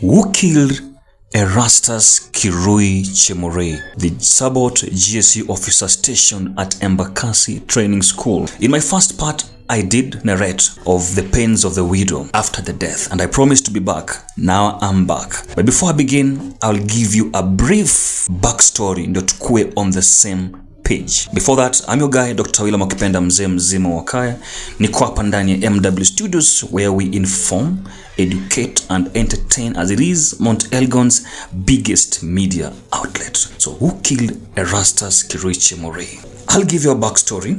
Who killed Erastus Chemorei, the Sabaot GSU officer stationed at Embakasi Training School? In my first part, I did narrate of the pains of the widow after the death, and I promised to be back. Now I'm back. But before I begin, I'll give you a brief backstory ndio tukue on the same page. Before that, I'm your guy, Dr. William Okipenda mzee mzima wa kaya. Niko hapa ndani ya MW Studios where we inform, educate and entertain as it is Mount Elgon's biggest media outlet. So who killed Erastus Chemorei? I'll give you a backstory.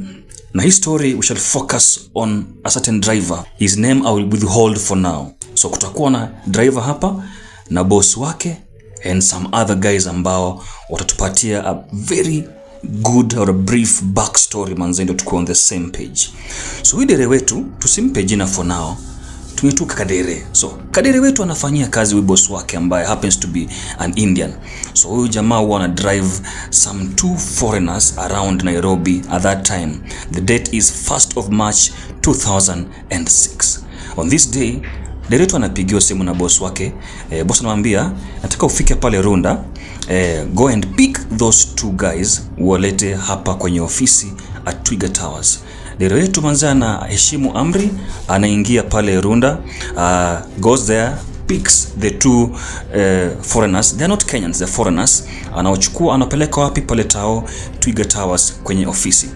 Na hii story we shall focus on a certain driver. His name I will withhold for now. So kutakuwa na driver hapa na boss wake and some other guys ambao watatupatia a very good or a brief backstory manze ndio tuko on the same page. So huyu dere wetu tusimpe jina for now. Tumetuka Kadere. So Kadere wetu anafanyia kazi with boss wake ambaye happens to be an Indian. So huyu jamaa wana drive some 2 foreigners around Nairobi at that time. The date is 1st of March 2006. On this day, dere wetu anapigiwa simu na boss wake. Boss anamwambia nataka ufike pale Runda. Go and pick those 2 guys walete hapa kwenye ofisi at Twiga Towers. Dere wetu manzana heshimu amri, anaingia pale Runda, goes there, picks the 2 foreigners. They are not Kenyans, they are foreigners. Anaochukua anapeleka wapi? Pale Twiga Towers kwenye ofisi.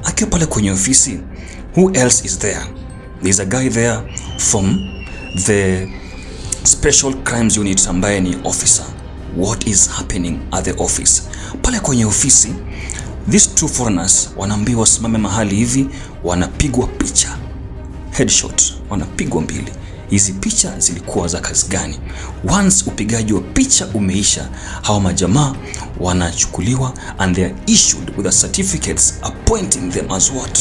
Akiwa pale kwenye ofisi, who else is there? There's a guy there from the Special Crimes Unit ambaye ni officer. What is happening at the office? Pale kwenye ofisi, these 2 foreigners wanaambiwa wasimame mahali hivi, wanapigwa picha. Headshot, wanapigwa mbili. Hizi picha zilikuwa za kazi gani? Once upigaji wa picha umeisha, hawa majamaa wanachukuliwa and they are issued with a certificates appointing them as what?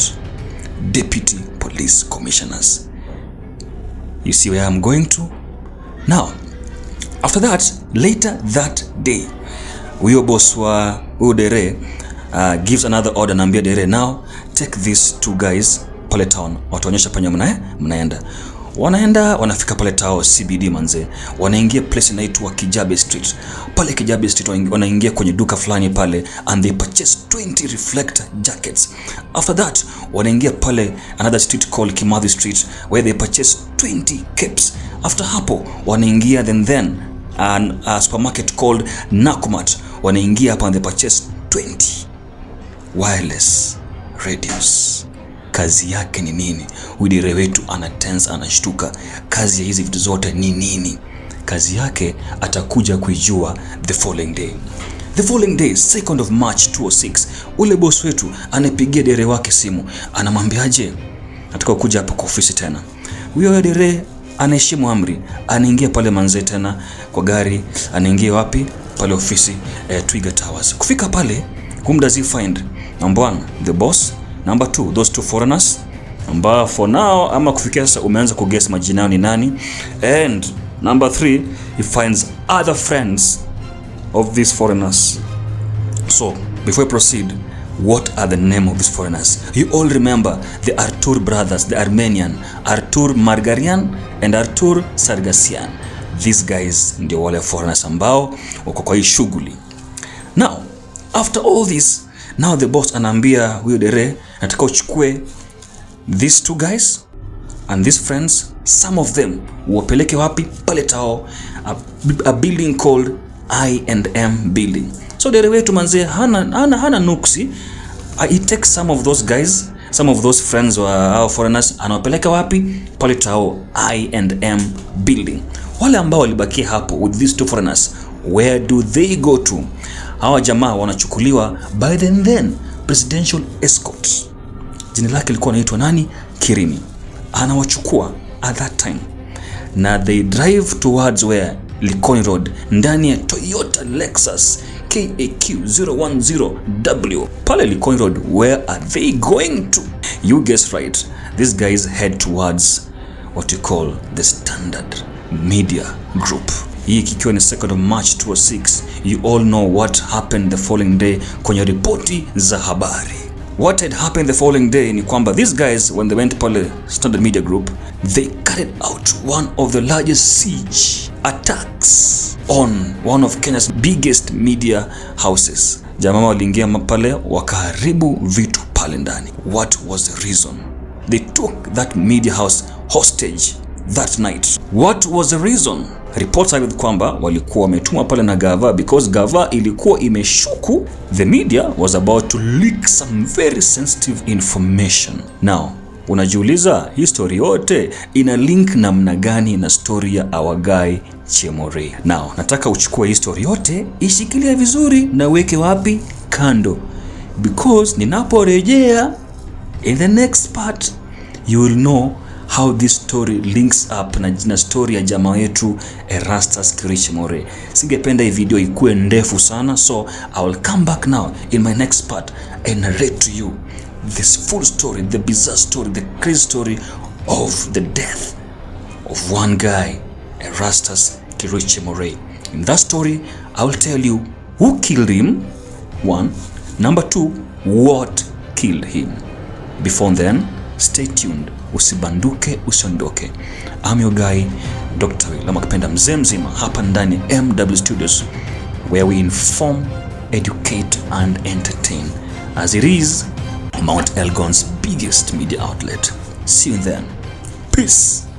Deputy Police Commissioners. You see where I'm going to? Now, after that, later that day, huyo boss wa Udere gives another order, naambia dere, now take these 2 guys pale town, wataonyesha panya mnaenda. Wanaenda, wanafika pale town CBD manze. Wanaingia place inaitwa Kijabe Street. Pale Kijabe Street wanaingia kwenye duka fulani pale and they purchase 20 reflector jackets. After that, wanaingia pale another street called Kimathi Street where they purchase 20 capes. After hapo, wanaingia then a supermarket called Nakumat. Wanaingia hapa and they purchase 20 wireless radios. Kazi yake ni nini? Udire wetu anatense, anashtuka. Kazi ya hizi vitu zote ni nini? Kazi yake atakuja kuijua the following day. The following day, 2nd of March 2006, ule boss wetu anapigia dere wake simu. Anamwambiaje? Nataka kuja hapa kwa ofisi tena. Huyo dere anaheshimu amri, anaingia pale manze tena kwa gari, anaingia wapi? Pale ofisi Twiga Towers. Kufika pale, whom does he find? Number 1, the boss. Number 2, those 2 foreigners. Number for now, ama kufikia sasa umeanza kuguess majina ni nani. And number 3, he finds other friends of these foreigners. So, before we proceed, what are the name of these foreigners? You all remember the Artur brothers, the Armenian, Artur Margarian and Artur Sargassian. These guys ndio wale foreigners ambao wako kwa hii shughuli. Now, after all this, now the boss anaambia huyo dere, nataka uchukue these 2 guys and these friends, some of them wapeleke wapi? Pale tao, a building called I&M building. So dere wetu manze hana nuksi. He takes some of those guys, some of those friends wa our foreigners, anawapeleka wapi? Pale tao I&M building. Wale ambao walibakia hapo with these 2 foreigners, where do they go to? Hawa jamaa wanachukuliwa by then presidential escort. Jina lake lilikuwa linaitwa nani? Kirimi. Anawachukua at that time. Na they drive towards where? Likoni Road, ndani ya Toyota Lexus KAQ 010W. Pale Likoni Road, where are they going to? You guess right. These guys head towards what you call the Standard Media Group. Hii kikiwa ni 2nd of March 2006. You all know what happened the following day kwenye ripoti za habari. What had happened the following day ni kwamba these guys, when they went pale Standard Media Group, they carried out one of the largest siege attacks on one of Kenya's biggest media houses. Jamaa waliingia pale wakaharibu vitu pale ndani. What was the reason? They took that media house hostage that night. What was the reason? Reports are kwamba walikuwa wametumwa pale na gava, because gava ilikuwa imeshuku the media was about to leak some very sensitive information. Now, unajiuliza hii story yote ina link namna gani na story ya our guy Chemorei? Now, nataka uchukue hii story yote, ishikilie vizuri na weke wapi? Kando. Because ninaporejea in the next part, you will know how this story links up na story ya jamaa yetu Erastus Chemorei. Singependa hii video ikuwe ndefu sana, so I will come back now in my next part and narrate to you this full story, the bizarre story, the crazy story of the death of one guy, Erastus Chemorei. In that story, I will tell you who killed him, one. Number two, what killed him. Before then, stay tuned. Usibanduke, usiondoke. I'm your guy, Dr. Lama Kipenda mzee mzima hapa ndani MW Studios, where we inform, educate and entertain, as it is Mount Elgon's biggest media outlet. See you then. Peace.